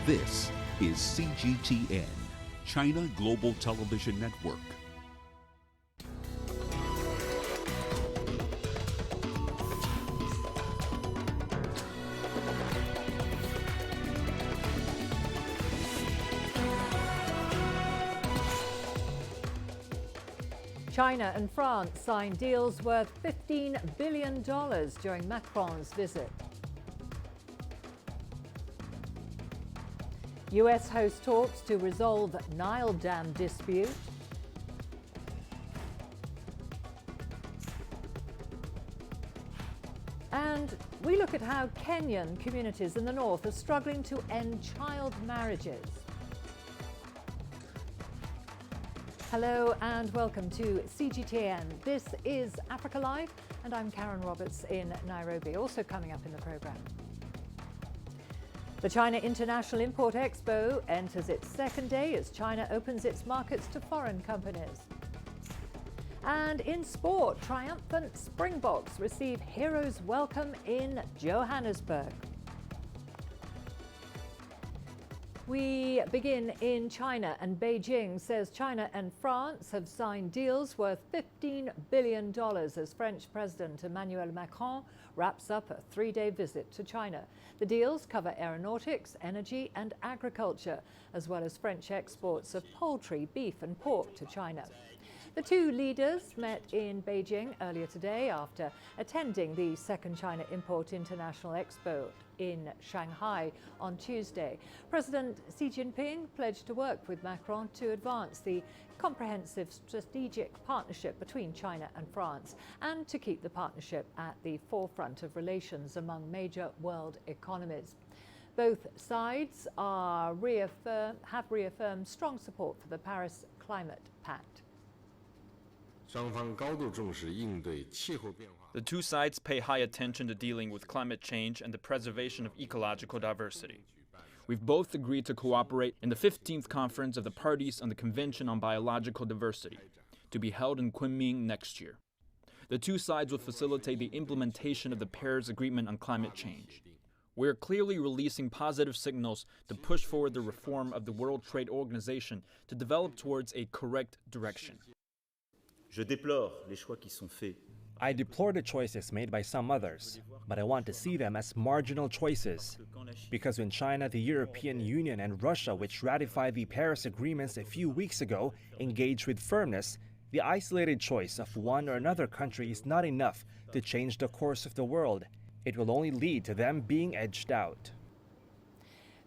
This is CGTN, China Global Television Network. China and France signed deals worth $15 billion during Macron's visit. US hosts talks to resolve Nile Dam dispute. And we look at how Kenyan communities in the north are struggling to end child marriages. Hello and welcome to CGTN. This is Africa Live and I'm Karen Roberts in Nairobi. Also coming up in the programme. The China International Import Expo enters its second day as China opens its markets to foreign companies. And in sport, triumphant Springboks receive heroes' welcome in Johannesburg. We begin in China, and Beijing says China and France have signed deals worth $15 billion as French President Emmanuel Macron wraps up a three-day visit to China. The deals cover aeronautics, energy and agriculture, as well as French exports of poultry, beef and pork to China. The two leaders met in Beijing earlier today after attending the second China Import International Expo in Shanghai on Tuesday. President Xi Jinping pledged to work with Macron to advance the comprehensive strategic partnership between China and France and to keep the partnership at the forefront of relations among major world economies. Both sides have reaffirmed strong support for the Paris Climate Pact. The two sides pay high attention to dealing with climate change and the preservation of ecological diversity. We've both agreed to cooperate in the 15th Conference of the Parties on the Convention on Biological Diversity, to be held in Kunming next year. The two sides will facilitate the implementation of the Paris Agreement on climate change. We are clearly releasing positive signals to push forward the reform of the World Trade Organization to develop towards a correct direction. I deplore the choices made by some others, but I want to see them as marginal choices. Because when China, the European Union and Russia, which ratified the Paris agreements a few weeks ago, engage with firmness, the isolated choice of one or another country is not enough to change the course of the world. It will only lead to them being edged out.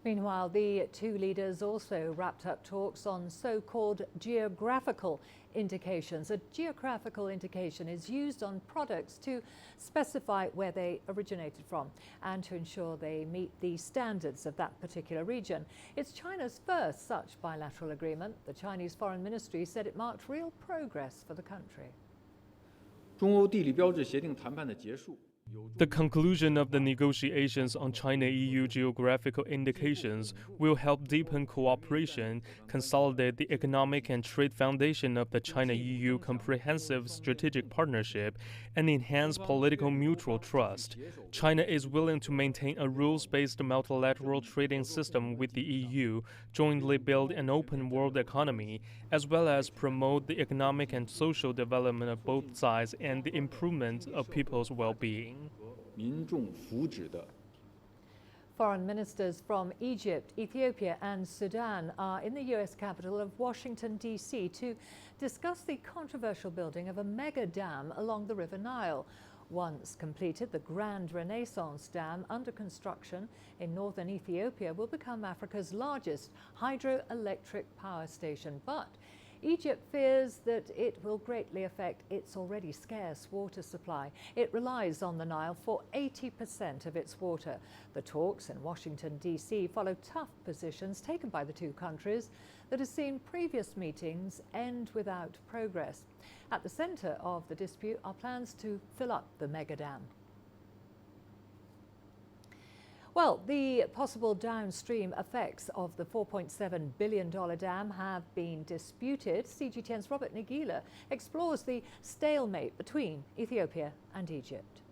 Meanwhile, the two leaders also wrapped up talks on so-called geographical indications. A geographical indication is used on products to specify where they originated from and to ensure they meet the standards of that particular region. It's China's first such bilateral agreement. The Chinese Foreign Ministry said it marked real progress for the country. 中欧地理标志协定谈判的结束 The conclusion of the negotiations on China-EU geographical indications will help deepen cooperation, consolidate the economic and trade foundation of the China-EU comprehensive strategic partnership, and enhance political mutual trust. China is willing to maintain a rules-based multilateral trading system with the EU, jointly build an open world economy, as well as promote the economic and social development of both sides and the improvement of people's well-being. Foreign ministers from Egypt, Ethiopia and Sudan are in the US capital of Washington, D.C. to discuss the controversial building of a mega dam along the River Nile. Once completed, the Grand Renaissance Dam under construction in northern Ethiopia will become Africa's largest hydroelectric power station. But Egypt fears that it will greatly affect its already scarce water supply. It relies on the Nile for 80% of its water. The talks in Washington, D.C. follow tough positions taken by the two countries that has seen previous meetings end without progress. At the centre of the dispute are plans to fill up the mega dam. Well, the possible downstream effects of the $4.7 billion dam have been disputed. CGTN's Robert Nagila explores the stalemate between Ethiopia and Egypt.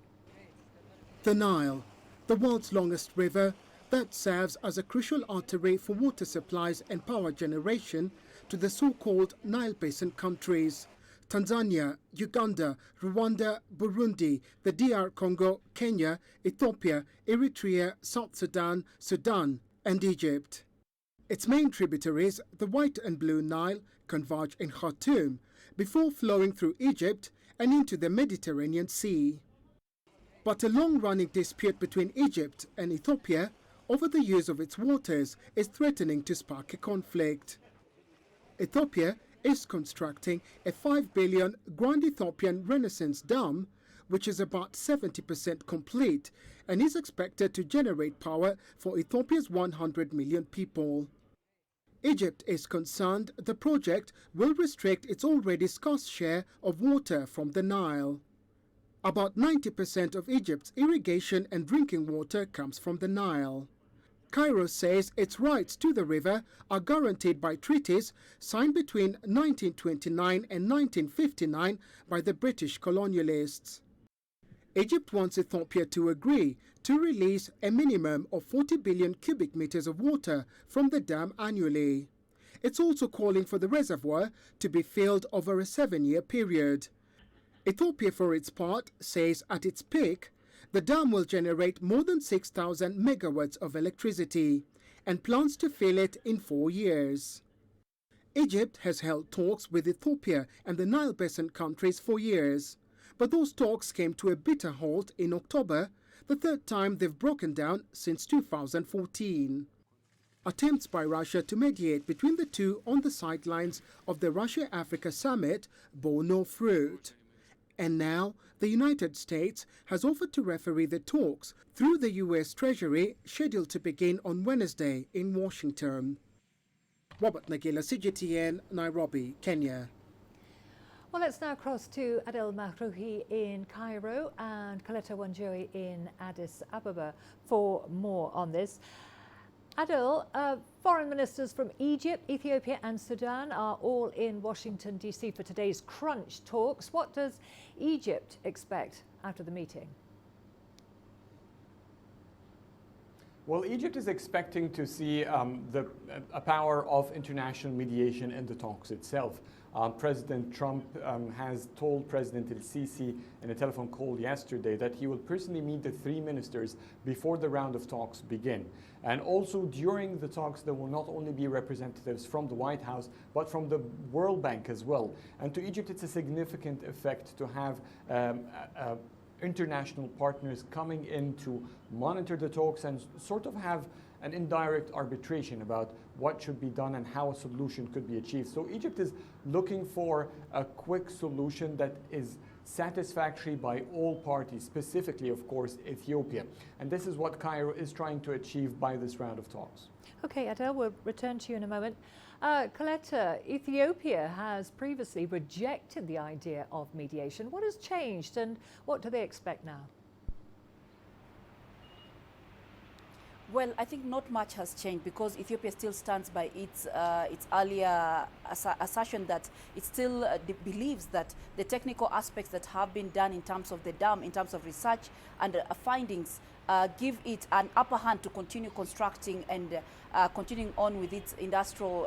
The Nile, the world's longest river, that serves as a crucial artery for water supplies and power generation to the so-called Nile Basin countries: Tanzania, Uganda, Rwanda, Burundi, the DR Congo, Kenya, Ethiopia, Eritrea, South Sudan, Sudan, and Egypt. Its main tributaries, the White and Blue Nile, converge in Khartoum before flowing through Egypt and into the Mediterranean Sea. But a long-running dispute between Egypt and Ethiopia over the use of its waters is threatening to spark a conflict. Ethiopia is constructing a 5 billion Grand Ethiopian Renaissance Dam, which is about 70% complete and is expected to generate power for Ethiopia's 100 million people. Egypt is concerned the project will restrict its already scarce share of water from the Nile. About 90% of Egypt's irrigation and drinking water comes from the Nile. Cairo says its rights to the river are guaranteed by treaties signed between 1929 and 1959 by the British colonialists. Egypt wants Ethiopia to agree to release a minimum of 40 billion cubic meters of water from the dam annually. It's also calling for the reservoir to be filled over a 7-year period. Ethiopia, for its part, says at its peak, the dam will generate more than 6,000 megawatts of electricity and plans to fill it in 4 years. Egypt has held talks with Ethiopia and the Nile Basin countries for years, but those talks came to a bitter halt in October, the third time they've broken down since 2014. Attempts by Russia to mediate between the two on the sidelines of the Russia-Africa summit bore no fruit. And now, the United States has offered to referee the talks through the U.S. Treasury, scheduled to begin on Wednesday in Washington. Robert Nagila, CGTN, Nairobi, Kenya. Well, let's now cross to Adel Mahrouhi in Cairo and Coletta Wanjohi in Addis Ababa for more on this. Adel, foreign ministers from Egypt, Ethiopia and Sudan are all in Washington, D.C. for today's crunch talks. What does Egypt expect out of the meeting? Well, Egypt is expecting to see a power of international mediation in the talks itself. President Trump has told President el-Sisi in a telephone call yesterday that he will personally meet the 3 ministers before the round of talks begin. And also during the talks, there will not only be representatives from the White House, but from the World Bank as well. And to Egypt, it's a significant effect to have international partners coming in to monitor the talks and sort of have an indirect arbitration about what should be done and how a solution could be achieved. So Egypt is looking for a quick solution that is satisfactory by all parties, specifically, of course, Ethiopia. And this is what Cairo is trying to achieve by this round of talks. Okay, Adel, we'll return to you in a moment. Coletta, Ethiopia has previously rejected the idea of mediation. What has changed and what do they expect now? Well, I think not much has changed because Ethiopia still stands by its earlier assertion that it still believes that the technical aspects that have been done in terms of the dam, in terms of research and findings, give it an upper hand to continue constructing and continuing on with its industrial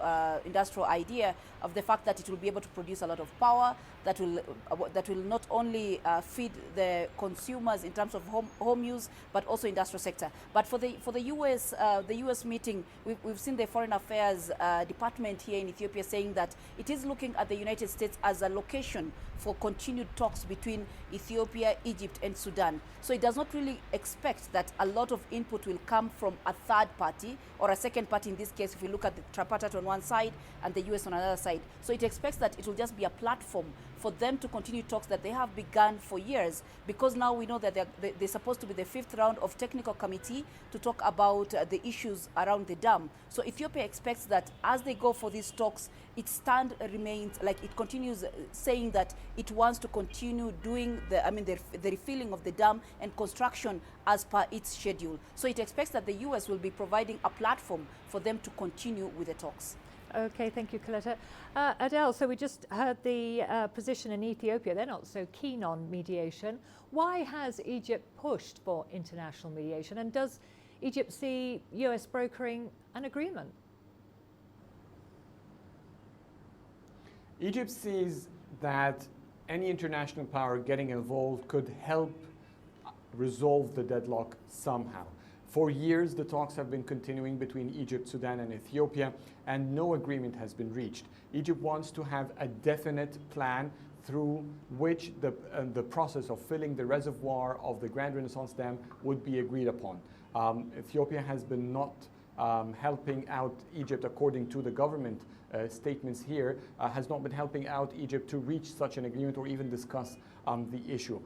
idea of the fact that it will be able to produce a lot of power that will not only feed the consumers in terms of home use, but also industrial sector. But for the US meeting, we've seen the Foreign Affairs Department here in Ethiopia saying that it is looking at the United States as a location for continued talks between Ethiopia, Egypt and Sudan. So it does not really expect that a lot of input will come from a third party or a second party. In this case, if we look at the tripartite on one side and the US on another side. So it expects that it will just be a platform for them to continue talks that they have begun for years, because now we know that they're supposed to be the 5th round of technical committee to talk about the issues around the dam. So Ethiopia expects that as they go for these talks, its stand remains, like it continues saying that it wants to continue doing the refilling of the dam and construction as per its schedule. So it expects that the US will be providing a platform for them to continue with the talks. Okay, thank you, Coletta. Adel, so we just heard the position in Ethiopia. They're not so keen on mediation. Why has Egypt pushed for international mediation? And does Egypt see US brokering an agreement? Egypt sees that any international power getting involved could help resolve the deadlock somehow. For years, the talks have been continuing between Egypt, Sudan, and Ethiopia, and no agreement has been reached. Egypt wants to have a definite plan through which the process of filling the reservoir of the Grand Renaissance Dam would be agreed upon. Ethiopia has been not helping out Egypt, according to the government statements here, has not been helping out Egypt to reach such an agreement or even discuss the issue.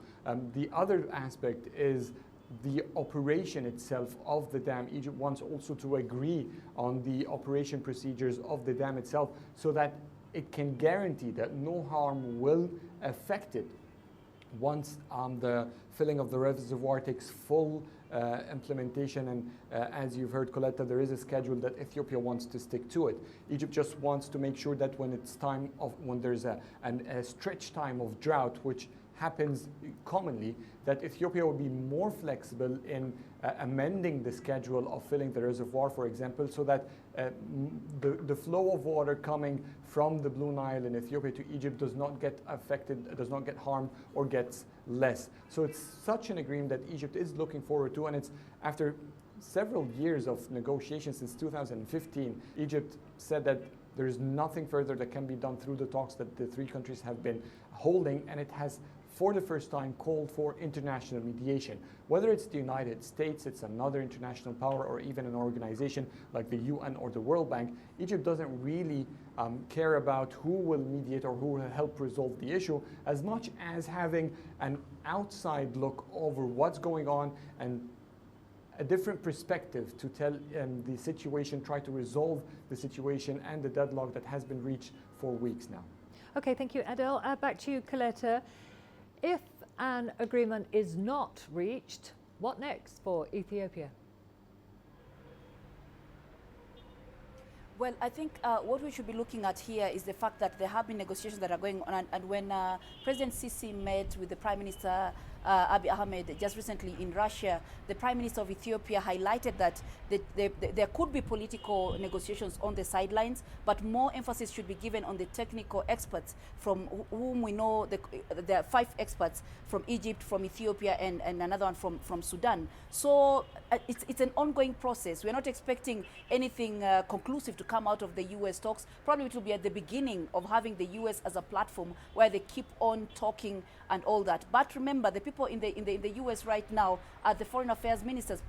The other aspect is the operation itself of the dam. Egypt wants also to agree on the operation procedures of the dam itself so that it can guarantee that no harm will affect it once the filling of the reservoir takes full implementation. And as you've heard, Coletta, there is a schedule that Ethiopia wants to stick to it. Egypt just wants to make sure that when it's time of, when there's a stretch time of drought, which happens commonly, that Ethiopia will be more flexible in amending the schedule of filling the reservoir, for example, so that the flow of water coming from the Blue Nile in Ethiopia to Egypt does not get affected, does not get harmed, or gets less. So it's such an agreement that Egypt is looking forward to, and it's after several years of negotiations since 2015, Egypt said that there is nothing further that can be done through the talks that the three countries have been holding, and it has for the first time called for international mediation. Whether it's the United States, it's another international power, or even an organization like the UN or the World Bank, Egypt doesn't really care about who will mediate or who will help resolve the issue, as much as having an outside look over what's going on and a different perspective to tell the situation, try to resolve the situation and the deadlock that has been reached for weeks now. Okay, thank you, Adel. Back to you, Coletta. If an agreement is not reached, what next for Ethiopia? Well, I think what we should be looking at here is the fact that there have been negotiations that are going on, and when President Sisi met with the Prime Minister Abiy Ahmed just recently in Russia, the Prime Minister of Ethiopia highlighted that there could be political negotiations on the sidelines, but more emphasis should be given on the technical experts, from whom we know there are 5 experts from Egypt, from Ethiopia, and another one from Sudan. So it's an ongoing process. We're not expecting anything conclusive to come out of the US talks. Probably it will be at the beginning of having the US as a platform where they keep on talking and all that. But remember, the people in the US right now are the foreign affairs ministers,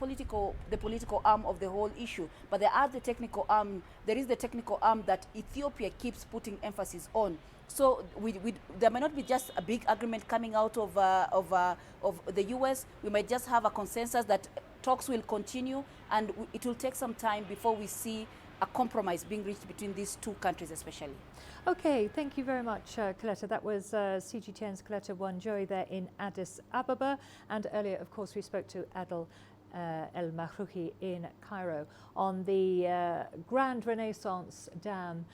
the political arm of the whole issue. But there are the technical arm. There is the technical arm that Ethiopia keeps putting emphasis on. So there may not be just a big agreement coming out of the US. We might just have a consensus that talks will continue, and it will take some time before we see a compromise being reached between these two countries especially. Okay, thank you very much, Coletta. That was CGTN's Coletta Wanjoy there in Addis Ababa. And earlier, of course, we spoke to Adel El Mahrouki in Cairo on the Grand Renaissance Dam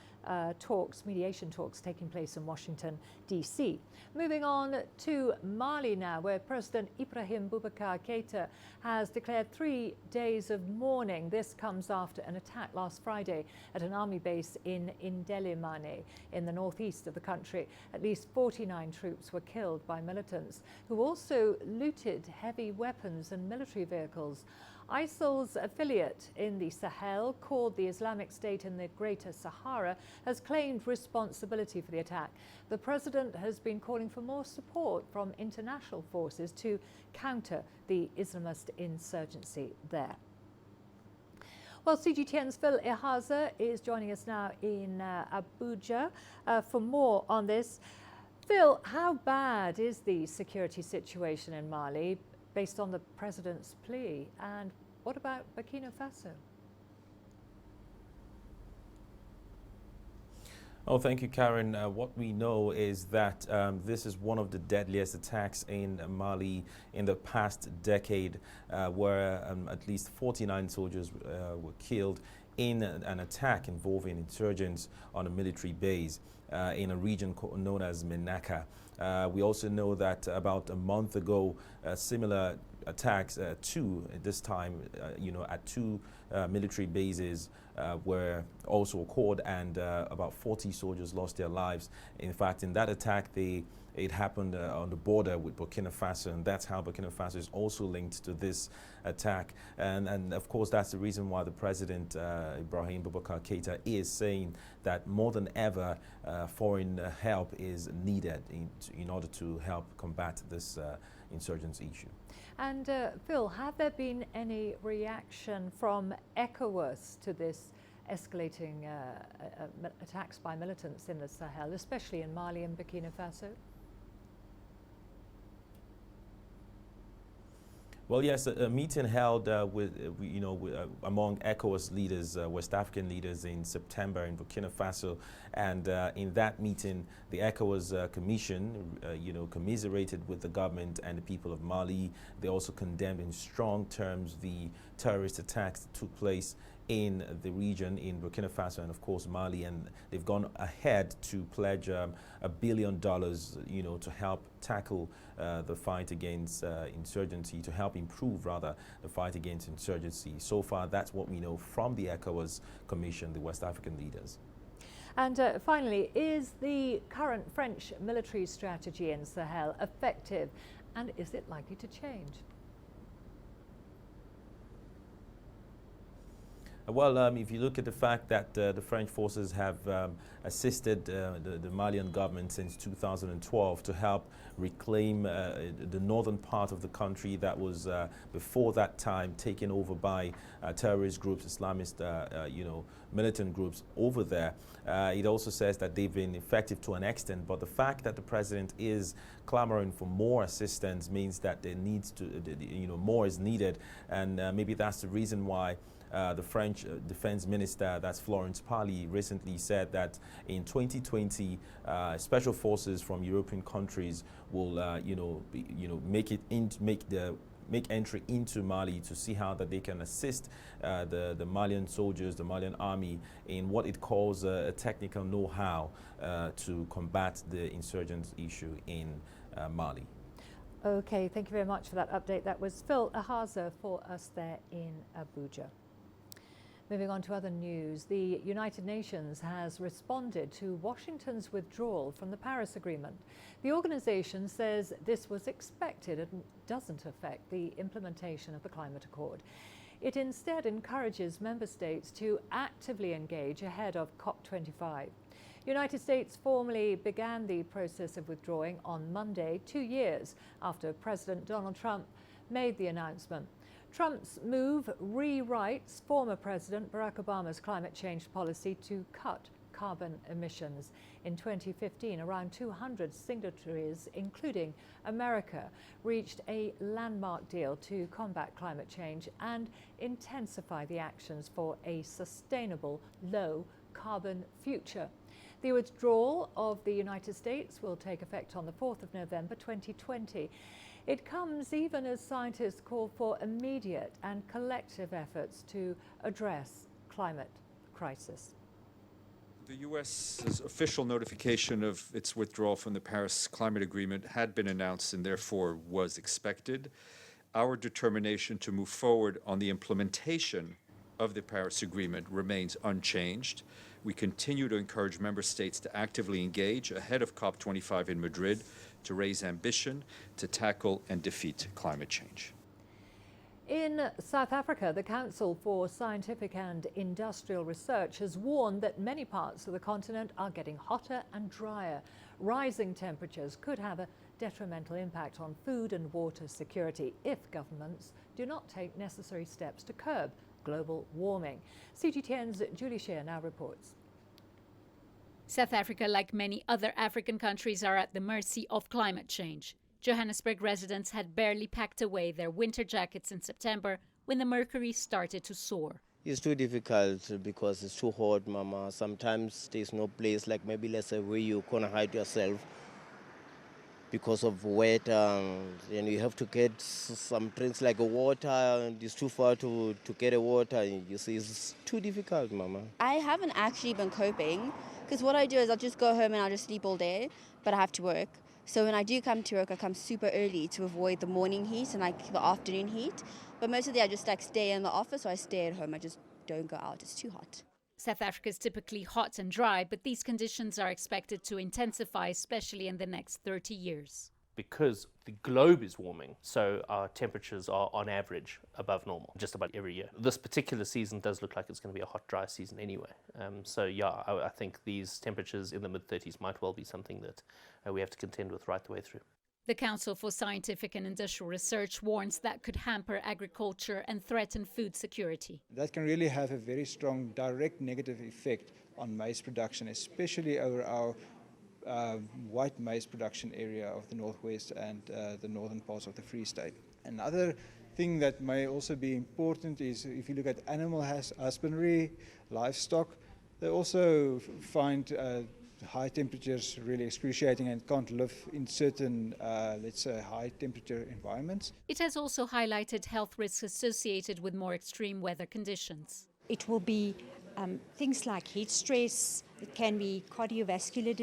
mediation talks taking place in Washington, D.C. Moving on to Mali now, where President Ibrahim Boubacar Keïta has declared 3 days of mourning. This comes after an attack last Friday at an army base in Indelimane in the northeast of the country. At least 49 troops were killed by militants who also looted heavy weapons and military vehicles. ISIL's affiliate in the Sahel, called the Islamic State in the Greater Sahara, has claimed responsibility for the attack. The president has been calling for more support from international forces to counter the Islamist insurgency there. Well, CGTN's Phil Ihaza is joining us now in Abuja for more on this. Phil, how bad is the security situation in Mali based on the president's plea? And what about Burkina Faso? Oh, thank you, Karen. What we know is that this is one of the deadliest attacks in Mali in the past decade, where at least 49 soldiers were killed in an attack involving insurgents on a military base in a region known as Menaka. We also know that about a month ago, a similar attacks at two military bases were also occurred, and about 40 soldiers lost their lives. In fact, in that attack, it happened on the border with Burkina Faso, and that's how Burkina Faso is also linked to this attack. And of course, that's the reason why the President, Ibrahim Boubacar Keïta, is saying that more than ever, foreign help is needed in order to help combat this insurgency issue. And Phil, have there been any reaction from ECOWAS to this escalating attacks by militants in the Sahel, especially in Mali and Burkina Faso? Well, yes, a meeting held among ECOWAS leaders, West African leaders, in September in Burkina Faso, and in that meeting, the ECOWAS Commission, commiserated with the government and the people of Mali. They also condemned in strong terms the terrorist attacks that took place in the region, in Burkina Faso and of course Mali, and they've gone ahead to pledge $1 billion, to help tackle the fight against insurgency, to help improve rather the fight against insurgency. So far, that's what we know from the ECOWAS Commission, the West African leaders. And finally, is the current French military strategy in Sahel effective, and is it likely to change? Well, if you look at the fact that the French forces have assisted the Malian government since 2012 to help reclaim the northern part of the country that was before that time taken over by terrorist groups, Islamist, militant groups over there. It also says that they've been effective to an extent, but the fact that the president is clamoring for more assistance means that there needs to, more is needed, and maybe that's the reason why the French defense minister, that's Florence Parly, recently said that in 2020, special forces from European countries will, make entry into Mali to see how that they can assist the Malian soldiers, the Malian army, in what it calls a technical know-how to combat the insurgents issue in Mali. Okay, thank you very much for that update. That was Phil Ahaza for us there in Abuja. Moving on to other news, the United Nations has responded to Washington's withdrawal from the Paris Agreement. The organization says this was expected and doesn't affect the implementation of the climate accord. It instead encourages member states to actively engage ahead of COP25. United States formally began the process of withdrawing on Monday, 2 years after President Donald Trump made the announcement. Trump's move rewrites former President Barack Obama's climate change policy to cut carbon emissions. In 2015, around 200 signatories, including America, reached a landmark deal to combat climate change and intensify the actions for a sustainable, low-carbon future. The withdrawal of the United States will take effect on the 4th of November 2020. It comes even as scientists call for immediate and collective efforts to address climate crisis. The U.S.'s official notification of its withdrawal from the Paris Climate Agreement had been announced and therefore was expected. Our determination to move forward on the implementation of the Paris Agreement remains unchanged. We continue to encourage member states to actively engage ahead of COP25 in Madrid to raise ambition to tackle and defeat climate change. In South Africa, the Council for Scientific and Industrial Research has warned that many parts of the continent are getting hotter and drier. Rising temperatures could have a detrimental impact on food and water security if governments do not take necessary steps to curb global warming. CGTN's Julie Shear now reports. South Africa, like many other African countries, are at the mercy of climate change. Johannesburg residents had barely packed away their winter jackets in September when the mercury started to soar. It's too difficult because it's too hot, Mama. Sometimes there's no place, like maybe let's say where you can hide yourself because of wet, and you have to get some drinks like water, and it's too far to get a water. You see, it's too difficult, Mama. I haven't actually been coping because what I do is I'll just go home and I'll just sleep all day, but I have to work. So when I do come to work, I come super early to avoid the morning heat and like the afternoon heat. But most of the day I just like stay in the office or I stay at home. I just don't go out. It's too hot. South Africa is typically hot and dry, but these conditions are expected to intensify, especially in the next 30 years. Because the globe is warming, so our temperatures are on average above normal just about every year. This particular season does look like it's going to be a hot, dry season anyway. So yeah, I think these temperatures in the mid-30s might well be something that we have to contend with right the way through. The Council for Scientific and Industrial Research warns that could hamper agriculture and threaten food security. That can really have a very strong direct negative effect on maize production, especially over our white maize production area of the northwest and the northern parts of the Free State. Another thing that may also be important is if you look at animal husbandry, livestock, they also find high temperatures really excruciating and can't live in certain, let's say, high temperature environments. It has also highlighted health risks associated with more extreme weather conditions. It will be things like heat stress, it can be cardiovascular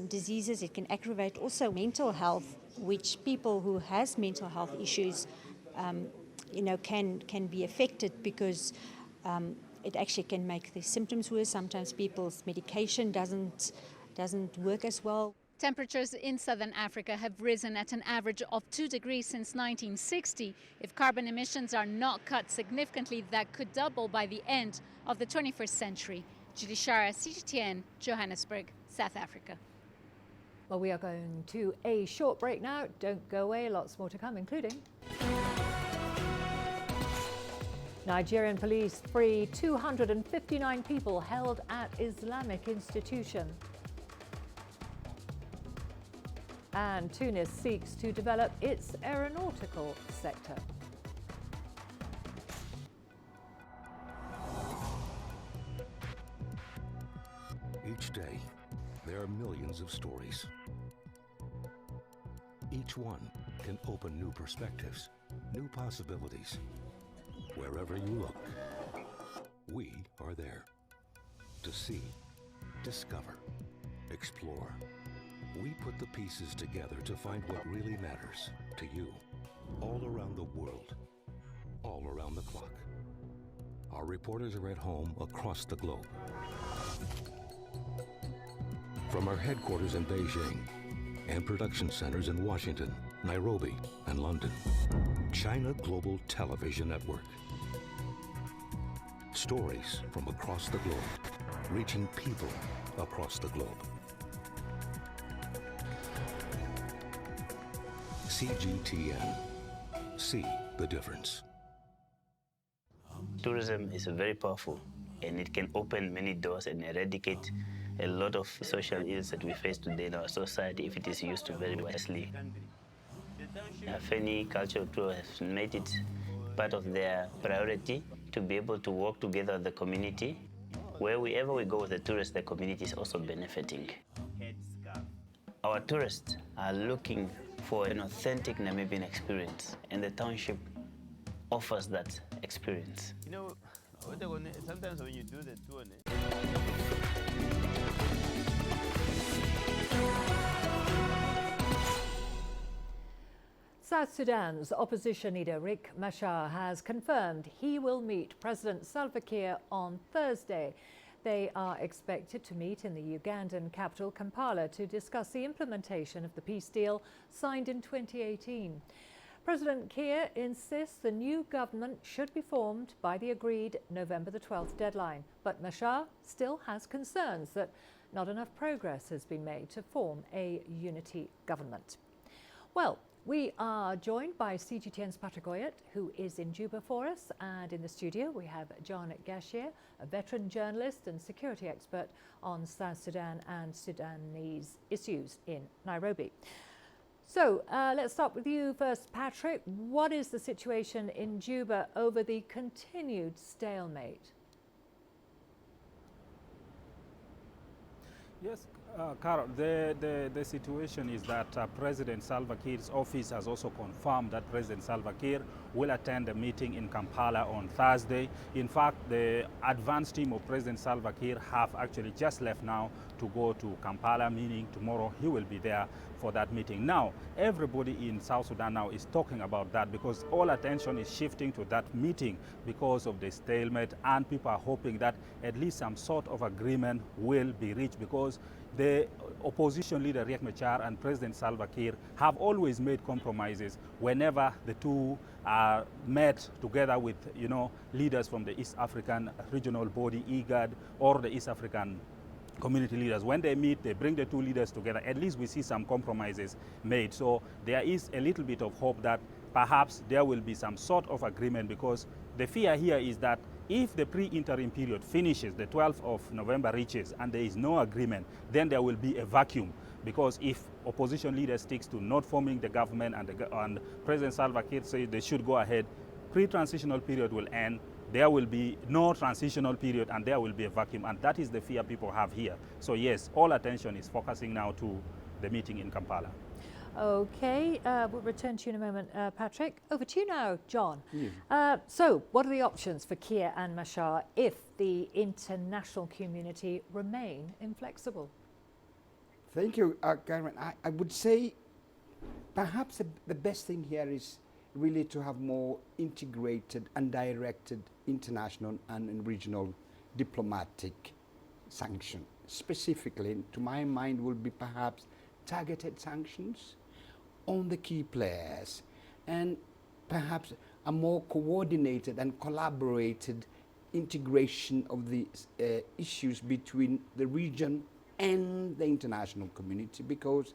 diseases, it can aggravate also mental health, which people who has mental health issues, can be affected because it actually can make the symptoms worse. Sometimes people's medication doesn't work as well. Temperatures in southern Africa have risen at an average of 2 degrees since 1960. If carbon emissions are not cut significantly, that could double by the end of the 21st century. Judy Shara, CGTN, Johannesburg, South Africa. Well, we are going to a short break now. Don't go away, lots more to come, including Nigerian police free 259 people held at Islamic institution. And Tunis seeks to develop its aeronautical sector. Each day, there are millions of stories. Each one can open new perspectives, new possibilities. Wherever you look, we are there to see, discover, explore. We put the pieces together to find what really matters to you, all around the world, all around the clock. Our reporters are at home across the globe. From our headquarters in Beijing and production centers in Washington, Nairobi, and London, China Global Television Network. Stories from across the globe, reaching people across the globe. CGTN. See the difference. Tourism is very powerful, and it can open many doors and eradicate a lot of social ills that we face today in our society if it is used very wisely. Feni Cultural Tour has made it part of their priority to be able to work together with the community. Wherever we go with the tourists, the community is also benefiting. Our tourists are looking for an authentic Namibian experience, and the township offers that experience. You know, sometimes when you do the tour, South Sudan's opposition leader Riek Machar has confirmed he will meet President Salva Kiir on Thursday. They are expected to meet in the Ugandan capital Kampala to discuss the implementation of the peace deal signed in 2018. President Kiir insists the new government should be formed by the agreed November the 12th deadline, but Machar still has concerns that not enough progress has been made to form a unity government. Well, we are joined by CGTN's Patrick Oyet, who is in Juba for us, and in the studio we have John Gashier, a veteran journalist and security expert on South Sudan and Sudanese issues in Nairobi. So let's start with you first, Patrick. What is the situation in Juba over the continued stalemate? Yes, Carol, the situation is that President Salva Kiir's office has also confirmed that President Salva Kiir will attend a meeting in Kampala on Thursday. In fact, the advance team of President Salva Kiir have actually just left now to go to Kampala, meaning tomorrow he will be there for that meeting. Now, everybody in South Sudan now is talking about that because all attention is shifting to that meeting because of the stalemate, and people are hoping that at least some sort of agreement will be reached, because the opposition leader Riek Machar and President Salva Kiir have always made compromises whenever the two are met together with, leaders from the East African regional body, IGAD, or the East African community leaders. When they meet, they bring the two leaders together. At least we see some compromises made. So there is a little bit of hope that perhaps there will be some sort of agreement, because the fear here is that if the pre-interim period finishes, the 12th of November reaches, and there is no agreement, then there will be a vacuum. Because if opposition leader sticks to not forming the government and President Salva Kiir says they should go ahead, pre-transitional period will end, there will be no transitional period, and there will be a vacuum. And that is the fear people have here. So yes, all attention is focusing now to the meeting in Kampala. Okay, we'll return to you in a moment, Patrick. Over to you now, John. Yeah. So, what are the options for Kiir and Machar if the international community remain inflexible? Thank you, Karen. I would say perhaps the best thing here is really to have more integrated and directed international and regional diplomatic sanction. Specifically, to my mind, would be perhaps targeted sanctions on the key players, and perhaps a more coordinated and collaborated integration of the issues between the region and the international community, because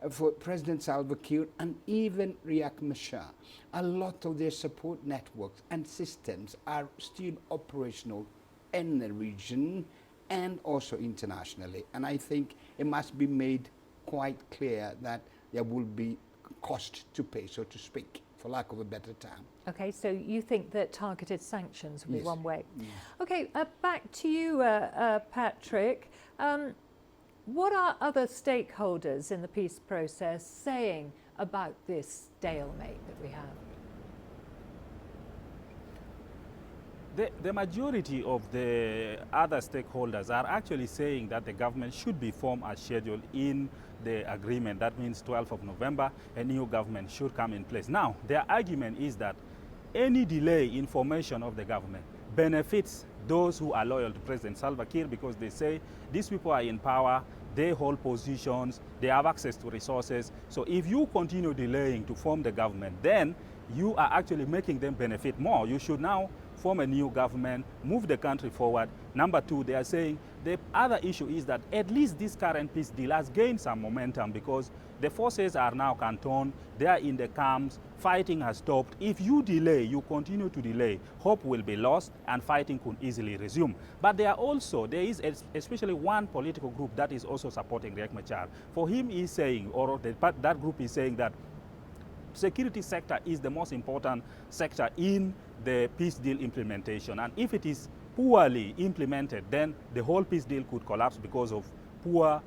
for President Salva Kiir and even Riek Machar, a lot of their support networks and systems are still operational in the region and also internationally. And I think it must be made quite clear that there will be cost to pay, so to speak, for lack of a better term. Okay, so you think that targeted sanctions will be one way. Yes. Okay, back to you, Patrick. What are other stakeholders in the peace process saying about this stalemate that we have? The majority of the other stakeholders are actually saying that the government should be formed as scheduled in the agreement. That means 12th of November, a new government should come in place. Now, their argument is that any delay in formation of the government benefits those who are loyal to President Salva Kiir, because they say these people are in power, they hold positions, they have access to resources. So if you continue delaying to form the government, then you are actually making them benefit more. You should now form a new government, move the country forward. Number two, they are saying the other issue is that at least this current peace deal has gained some momentum, because the forces are now cantoned, they are in the camps, fighting has stopped. If you delay, you continue to delay, hope will be lost and fighting could easily resume. But there is especially one political group that is also supporting Riek Machar. For him, he's saying, or that group is saying that security sector is the most important sector in the peace deal implementation. And if it is poorly implemented, then the whole peace deal could collapse because of poor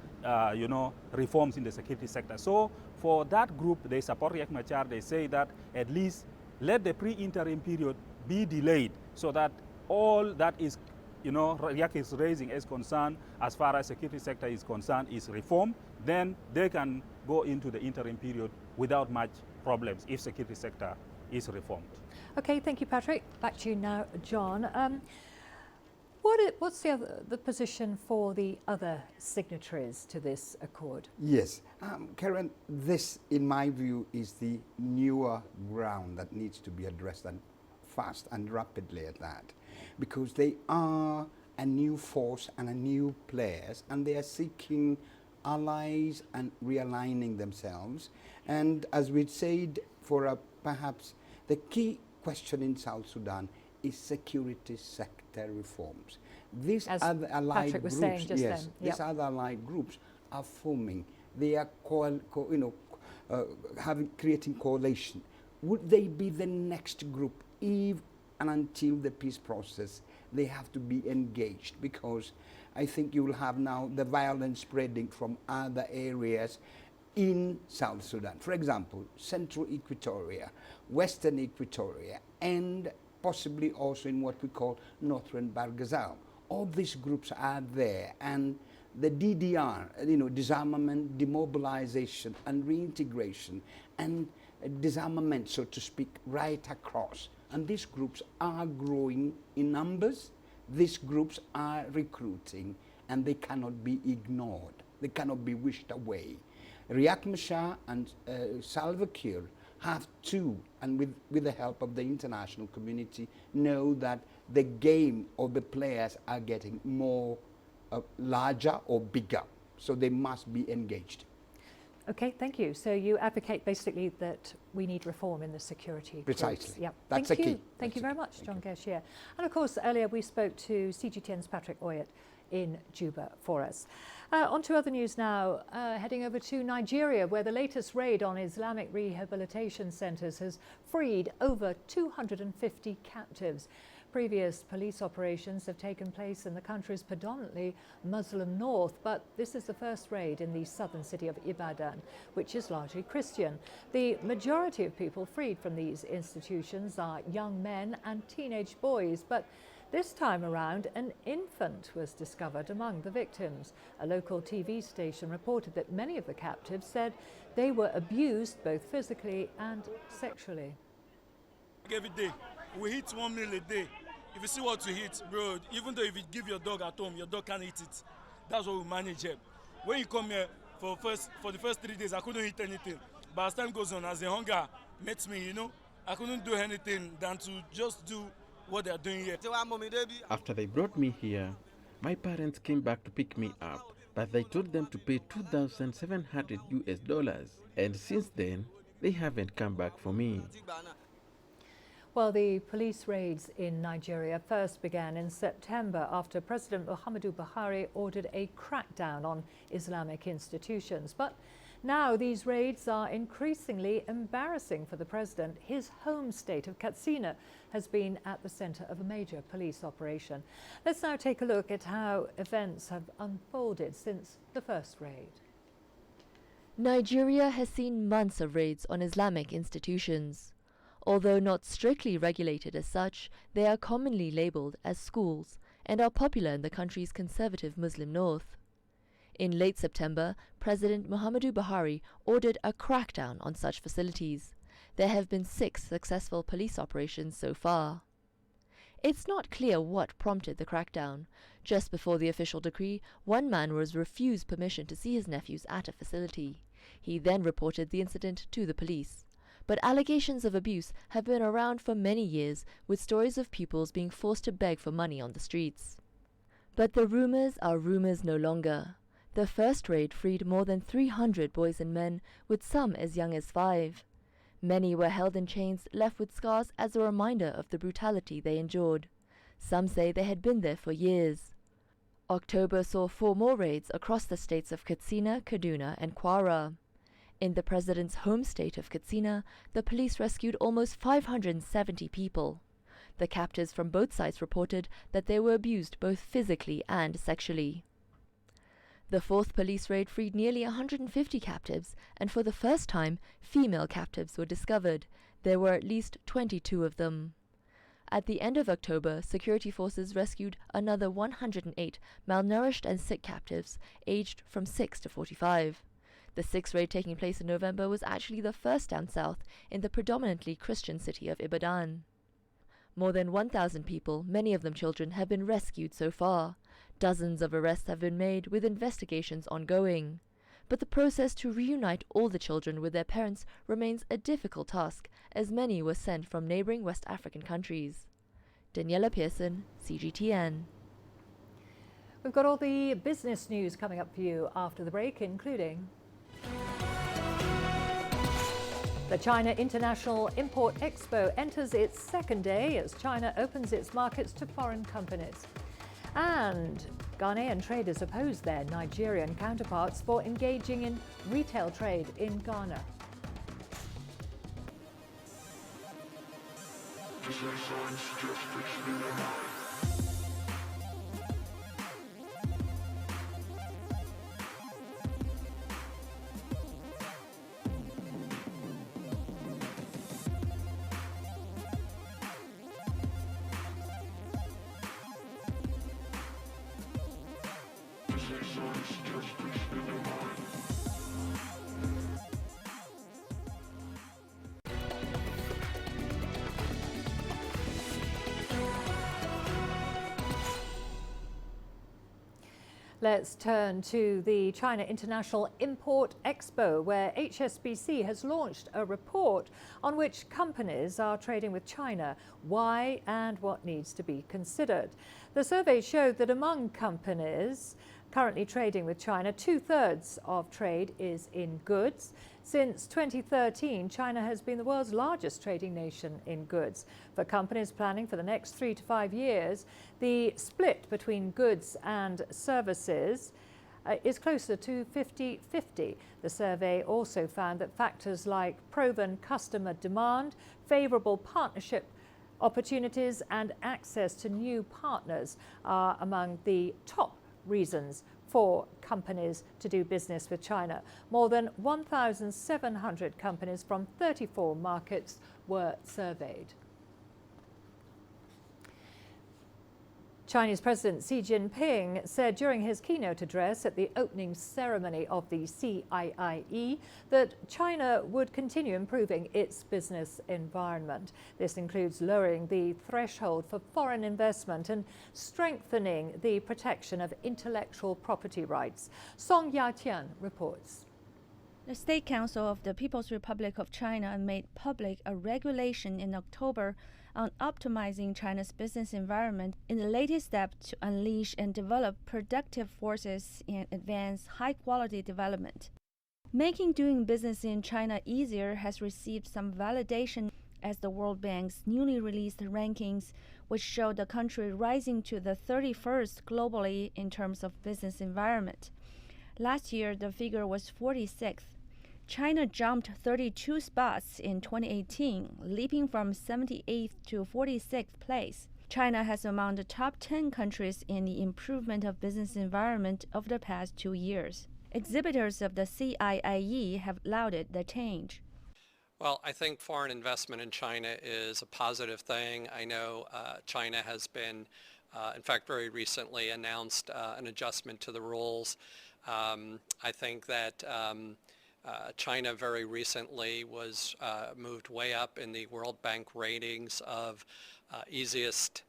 reforms in the security sector. So for that group, they support Riek Machar. They say that at least let the pre-interim period be delayed, so that all that is, Riek is raising as concern as far as security sector is concerned is reformed. Then they can go into the interim period without much problems if security sector is reformed. Okay, thank you, Patrick. Back to you now, John. What's the position for the other signatories to this accord? Yes, Karen, this, in my view, is the newer ground that needs to be addressed, and fast and rapidly at that, because they are a new force and a new players, and they are seeking allies and realigning themselves. And as we said, perhaps the key question in South Sudan is security sector reforms. These other allied groups, these other allied groups are forming. They are creating coalition. Would they be the next group if and until the peace process, they have to be engaged, because I think you will have now the violence spreading from other areas in South Sudan. For example, Central Equatoria, Western Equatoria, and possibly also in what we call Northern Barghazal. All these groups are there, and the DDR, disarmament, demobilization, and reintegration, and disarmament, so to speak, right across. And these groups are growing in numbers. These groups are recruiting, and they cannot be ignored. They cannot be wished away. Riek Machar and Salva Kiir have to, and with the help of the international community, know that the game or the players are getting more larger or bigger. So they must be engaged. Okay, thank you. So you advocate basically that we need reform in the security Precisely. groups. Yep. That's thank the you. key. Thank you very much, John Gershier. And of course, earlier we spoke to CGTN's Patrick Oyet in Juba for us. On to other news now, heading over to Nigeria, where the latest raid on Islamic rehabilitation centres has freed over 250 captives. Previous police operations have taken place in the country's predominantly Muslim north, but this is the first raid in the southern city of Ibadan, which is largely Christian. The majority of people freed from these institutions are young men and teenage boys, but this time around, an infant was discovered among the victims. A local TV station reported that many of the captives said they were abused both physically and sexually. Every day, we hit 1 meal a day. If you see what you hit, bro, even though if you give your dog at home, your dog can't eat it. That's what we manage here. When you come here, for the first 3 days, I couldn't eat anything. But as time goes on, as the hunger met me, I couldn't do anything than to just do what they're doing here. After they brought me here, my parents came back to pick me up, but they told them to pay $2,700 US, and since then, they haven't come back for me. Well, the police raids in Nigeria first began in September after President Muhammadu Buhari ordered a crackdown on Islamic institutions. But now these raids are increasingly embarrassing for the president. His home state of Katsina has been at the centre of a major police operation. Let's now take a look at how events have unfolded since the first raid. Nigeria has seen months of raids on Islamic institutions. Although not strictly regulated as such, they are commonly labelled as schools and are popular in the country's conservative Muslim north. In late September, President Muhammadu Buhari ordered a crackdown on such facilities. There have been 6 successful police operations so far. It's not clear what prompted the crackdown. Just before the official decree, one man was refused permission to see his nephews at a facility. He then reported the incident to the police. But allegations of abuse have been around for many years, with stories of pupils being forced to beg for money on the streets. But the rumours are rumours no longer. The first raid freed more than 300 boys and men, with some as young as 5. Many were held in chains, left with scars as a reminder of the brutality they endured. Some say they had been there for years. October saw 4 more raids across the states of Katsina, Kaduna and Kwara. In the president's home state of Katsina, the police rescued almost 570 people. The captives from both sides reported that they were abused both physically and sexually. The 4th police raid freed nearly 150 captives, and for the first time, female captives were discovered. There were at least 22 of them. At the end of October, security forces rescued another 108 malnourished and sick captives, aged from 6 to 45. The 6th raid taking place in November was actually the first down south in the predominantly Christian city of Ibadan. More than 1,000 people, many of them children, have been rescued so far. Dozens of arrests have been made, with investigations ongoing. But the process to reunite all the children with their parents remains a difficult task, as many were sent from neighbouring West African countries. Daniela Pearson, CGTN. We've got all the business news coming up for you after the break, including the China International Import Expo enters its 2nd day as China opens its markets to foreign companies. And Ghanaian traders oppose their Nigerian counterparts for engaging in retail trade in Ghana. Let's turn to the China International Import Expo, where HSBC has launched a report on which companies are trading with China, why and what needs to be considered. The survey showed that among companies currently trading with China, 2/3 of trade is in goods. Since 2013, China has been the world's largest trading nation in goods. For companies planning for the next 3 to 5 years, the split between goods and services is closer to 50-50. The survey also found that factors like proven customer demand, favourable partnership opportunities and access to new partners are among the top reasons for companies to do business with China. More than 1,700 companies from 34 markets were surveyed. Chinese President Xi Jinping said during his keynote address at the opening ceremony of the CIIE that China would continue improving its business environment. This includes lowering the threshold for foreign investment and strengthening the protection of intellectual property rights. Song Ya-Tian reports. The State Council of the People's Republic of China made public a regulation in October on optimizing China's business environment in the latest step to unleash and develop productive forces and advance high-quality development. Making doing business in China easier has received some validation as the World Bank's newly released rankings, which show the country rising to the 31st globally in terms of business environment. Last year, the figure was 46th. China jumped 32 spots in 2018, leaping from 78th to 46th place. China has among the top 10 countries in the improvement of business environment over the past 2 years. Exhibitors of the CIIE have lauded the change. Well, I think foreign investment in China is a positive thing. I know China has been, in fact, very recently announced an adjustment to the rules. I think that China very recently was moved way up in the World Bank ratings of easiest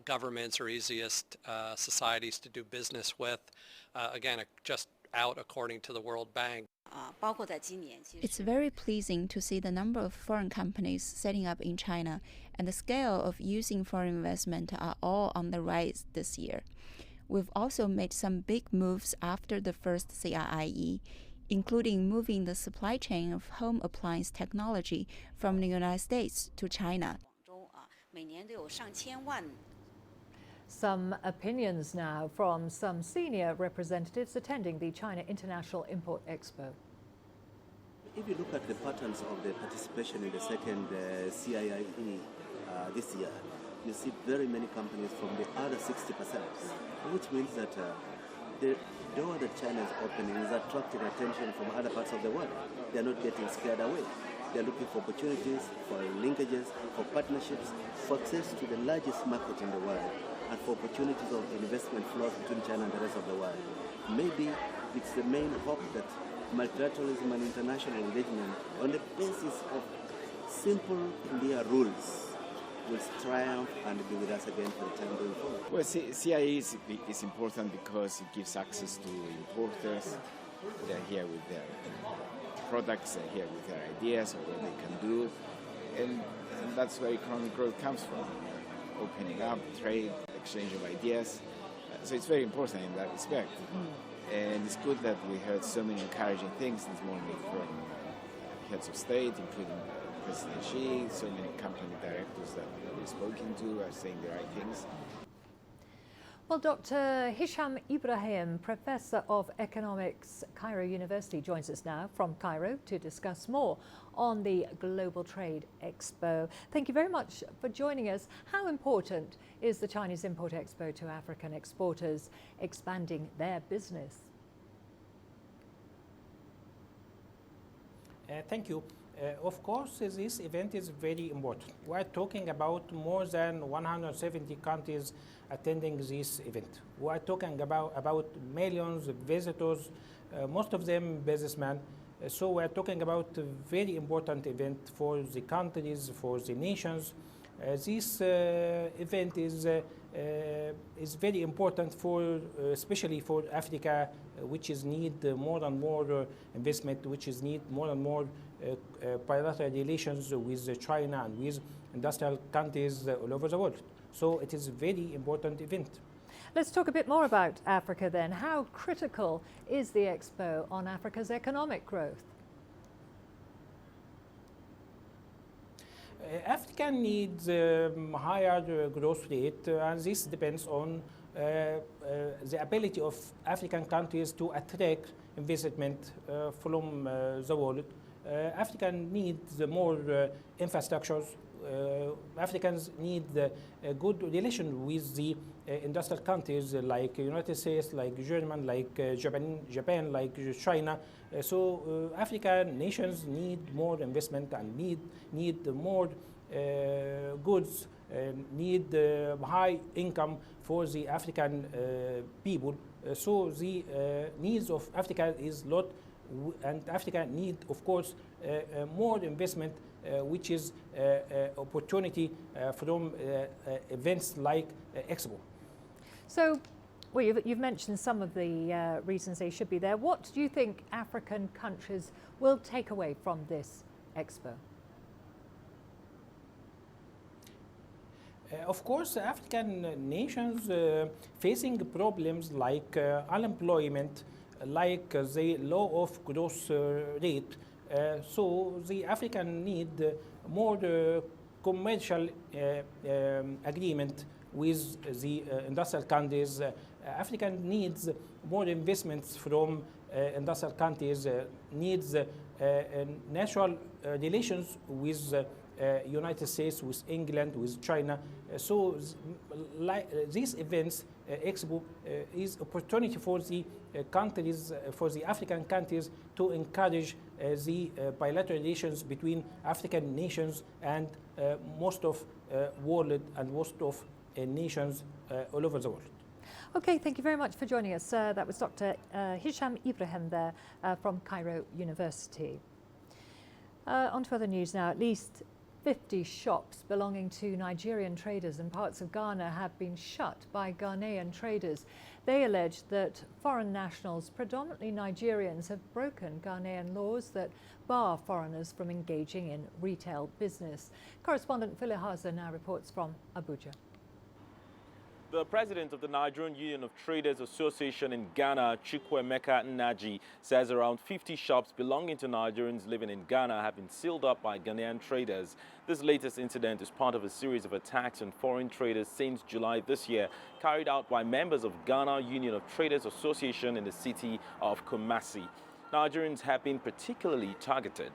governments or easiest societies to do business with. Again, just out according to the World Bank. It's very pleasing to see the number of foreign companies setting up in China and the scale of using foreign investment are all on the rise this year. We've also made some big moves after the first CIIE, including moving the supply chain of home appliance technology from the United States to China. Some opinions now from some senior representatives attending the China International Import Expo. If you look at the patterns of the participation in the second CIIE this year, you see very many companies from the other 60%, which means that the door that China is opening is attracting attention from other parts of the world. They're not getting scared away. They're looking for opportunities, for linkages, for partnerships, for access to the largest market in the world, and for opportunities of investment flows between China and the rest of the world. Maybe it's the main hope that multilateralism and international engagement on the basis of simple, clear rules will triumph and be with us again for the time going forward. Well, CIIE is important because it gives access to importers. They're here with their products, they're here with their ideas of what they can do, and that's where economic growth comes from. Opening up, trade, exchange of ideas. So it's very important in that respect. And it's good that we heard so many encouraging things this morning from heads of state, including President Xi. So many company directors that we've spoken to are saying the right things. Well, Dr. Hisham Ibrahim, Professor of Economics, Cairo University, joins us now from Cairo to discuss more on the Global Trade Expo. Thank you very much for joining us. How important is the Chinese Import Expo to African exporters expanding their business? Thank you. Of course, this event is very important. We're talking about more than 170 countries attending this event. We're talking about millions of visitors, most of them businessmen. So we're talking about a very important event for the countries, for the nations. This event is very important for, especially for Africa, which is need more and more investment, which is need more and more bilateral relations with China and with industrial countries all over the world. So it is a very important event. Let's talk a bit more about Africa then. How critical is the Expo on Africa's economic growth? Africa needs higher growth rate, and this depends on the ability of African countries to attract investment from the world. Africa needs more infrastructures. Africans need a good relation with the industrial countries like United States, like Germany, like Japan, like China. So African nations need more investment and need more goods, need high income for the African people. So the needs of Africa is a lot, and Africa need, of course, more investment, which is opportunity from events like Expo. So, well, you've mentioned some of the reasons they should be there. What do you think African countries will take away from this Expo? Of course, African nations facing problems like unemployment, like the low of growth rate. So the African need more commercial agreement with the industrial countries. Africa needs more investments from industrial countries, needs natural relations with United States, with England, with China. So these events, Expo, is opportunity for the countries, for the African countries to encourage the bilateral relations between African nations and most of world and most of nations all over the world. Okay, thank you very much for joining us. That was Dr. Hisham Ibrahim there from Cairo University. On to other news now. At least 50 shops belonging to Nigerian traders in parts of Ghana have been shut by Ghanaian traders. They allege that foreign nationals, predominantly Nigerians, have broken Ghanaian laws that bar foreigners from engaging in retail business. Correspondent Philehaza now reports from Abuja. The president of the Nigerian Union of Traders Association in Ghana, Chukwuemeka Nnaji, says around 50 shops belonging to Nigerians living in Ghana have been sealed up by Ghanaian traders. This latest incident is part of a series of attacks on foreign traders since July this year, carried out by members of Ghana Union of Traders Association in the city of Kumasi. Nigerians have been particularly targeted.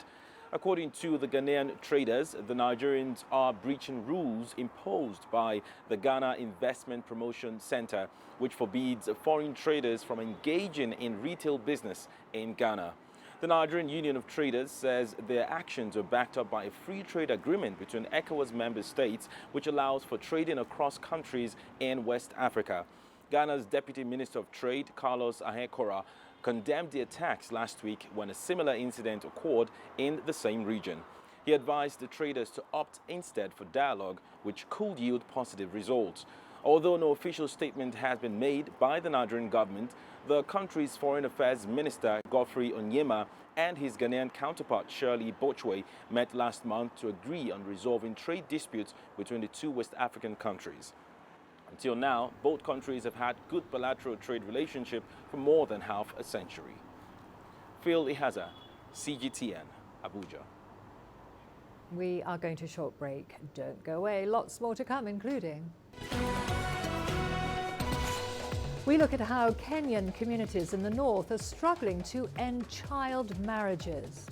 According to the Ghanaian traders, the Nigerians are breaching rules imposed by the Ghana Investment Promotion Center, which forbids foreign traders from engaging in retail business in Ghana. The Nigerian Union of Traders says their actions are backed up by a free trade agreement between ECOWAS member states, which allows for trading across countries in West Africa. Ghana's Deputy Minister of Trade, Carlos Ahekora, condemned the attacks last week when a similar incident occurred in the same region. He advised the traders to opt instead for dialogue, which could yield positive results. Although no official statement has been made by the Nigerian government, the country's Foreign Affairs Minister, Godfrey Onyema, and his Ghanaian counterpart, Shirley Bochwe, met last month to agree on resolving trade disputes between the two West African countries. Until now, both countries have had good bilateral trade relationship for more than half a century. Phil Ihaza, CGTN, Abuja. We are going to a short break. Don't go away. Lots more to come, including... We look at how Kenyan communities in the north are struggling to end child marriages.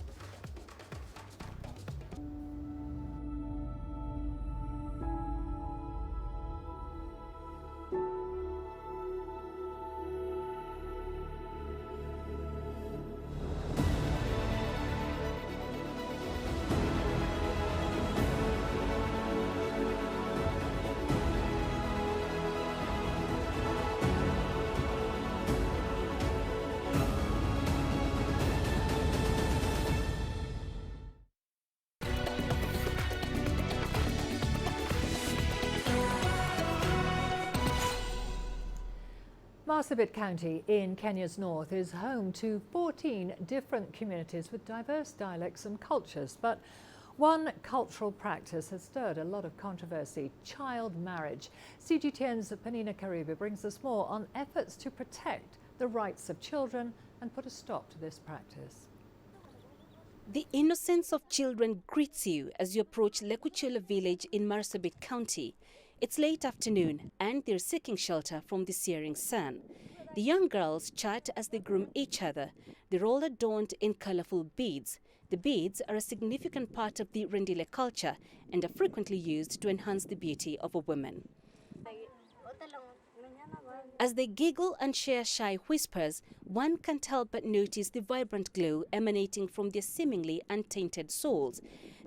Marsabit County in Kenya's north is home to 14 different communities with diverse dialects and cultures. But one cultural practice has stirred a lot of controversy: child marriage. CGTN's Penina Karibe brings us more on efforts to protect the rights of children and put a stop to this practice. The innocence of children greets you as you approach Lekuchula village in Marsabit County. It's late afternoon and they're seeking shelter from the searing sun. The young girls chat as they groom each other. They're all adorned in colorful beads. The beads are a significant part of the Rendile culture and are frequently used to enhance the beauty of a woman. As they giggle and share shy whispers, one can't help but notice the vibrant glow emanating from their seemingly untainted souls.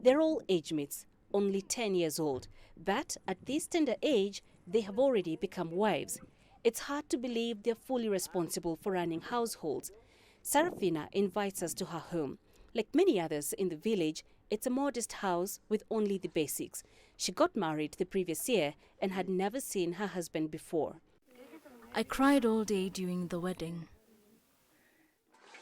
They're all age mates, only 10 years old, but at this tender age, they have already become wives. It's hard to believe they're fully responsible for running households. Sarafina invites us to her home. Like many others in the village, it's a modest house with only the basics. She got married the previous year and had never seen her husband before. I cried all day during the wedding.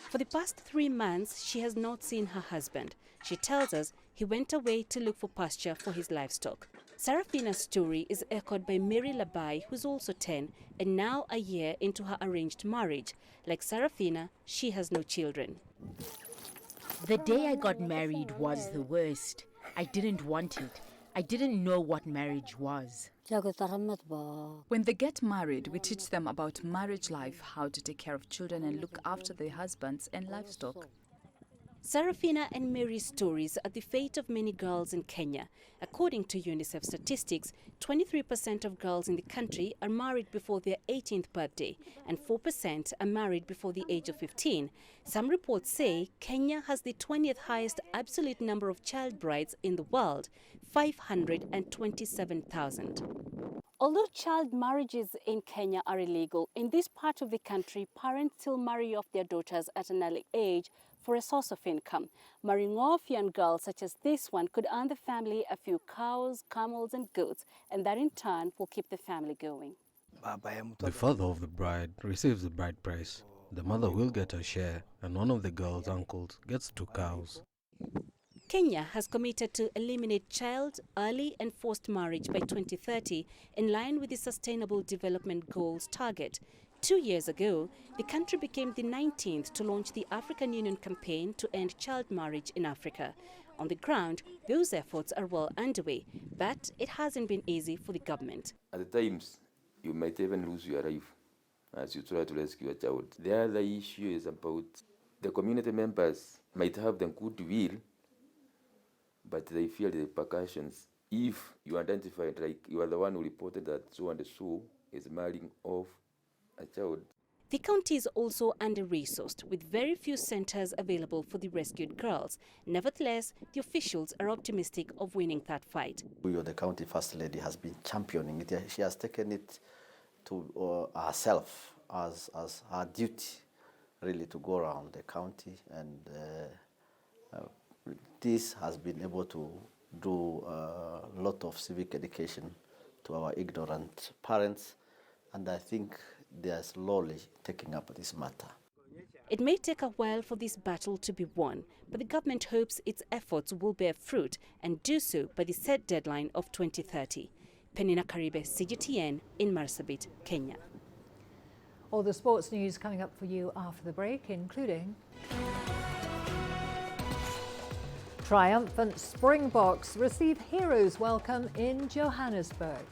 For the past 3 months, she has not seen her husband. She tells us he went away to look for pasture for his livestock. Sarafina's story is echoed by Mary Labai, who's also 10 and now a year into her arranged marriage. Like Sarafina, she has no children. The day I got married was the worst. I didn't want it. I didn't know what marriage was. When they get married, we teach them about marriage life, how to take care of children and look after their husbands and livestock. Sarafina and Mary's stories are the fate of many girls in Kenya. According to UNICEF statistics, 23% of girls in the country are married before their 18th birthday and 4% are married before the age of 15. Some reports say Kenya has the 20th highest absolute number of child brides in the world, 527,000. Although child marriages in Kenya are illegal, in this part of the country, parents still marry off their daughters at an early age for a source of income. Marrying off young girls such as this one could earn the family a few cows, camels and goats, and that in turn will keep the family going. The father of the bride receives the bride price. The mother will get her share, and one of the girl's uncles gets 2 cows. Kenya has committed to eliminate child, early and forced marriage by 2030 in line with the Sustainable Development Goals target. 2 years ago, the country became the 19th to launch the African Union campaign to end child marriage in Africa. On the ground, those efforts are well underway, but it hasn't been easy for the government. At times, you might even lose your life as you try to rescue a child. The other issue is about the community members might have the goodwill, but they feel the repercussions. If you identified, like you are the one who reported that so and so is marrying off a child. The county is also under-resourced, with very few centres available for the rescued girls. Nevertheless, the officials are optimistic of winning that fight. The county first lady has been championing it. She has taken it to herself as her duty, really, to go around the county, and this has been able to do a lot of civic education to our ignorant parents, and I think they are slowly taking up this matter. It may take a while for this battle to be won, but the government hopes its efforts will bear fruit and do so by the set deadline of 2030. Penina Karibe, CGTN in Marsabit, Kenya. All the sports news coming up for you after the break, including triumphant Springboks receive heroes' welcome in Johannesburg.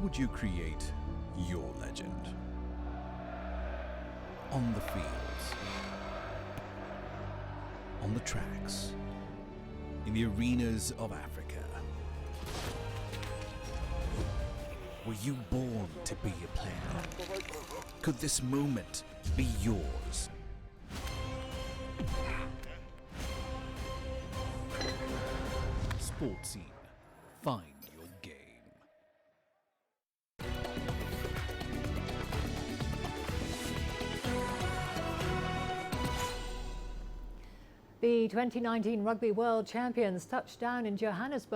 would you create your legend? On the fields, on the tracks, in the arenas of Africa. Were you born to be a player? Could this moment be yours? Sports Scene. Find your game. The 2019 Rugby World Champions touched down in Johannesburg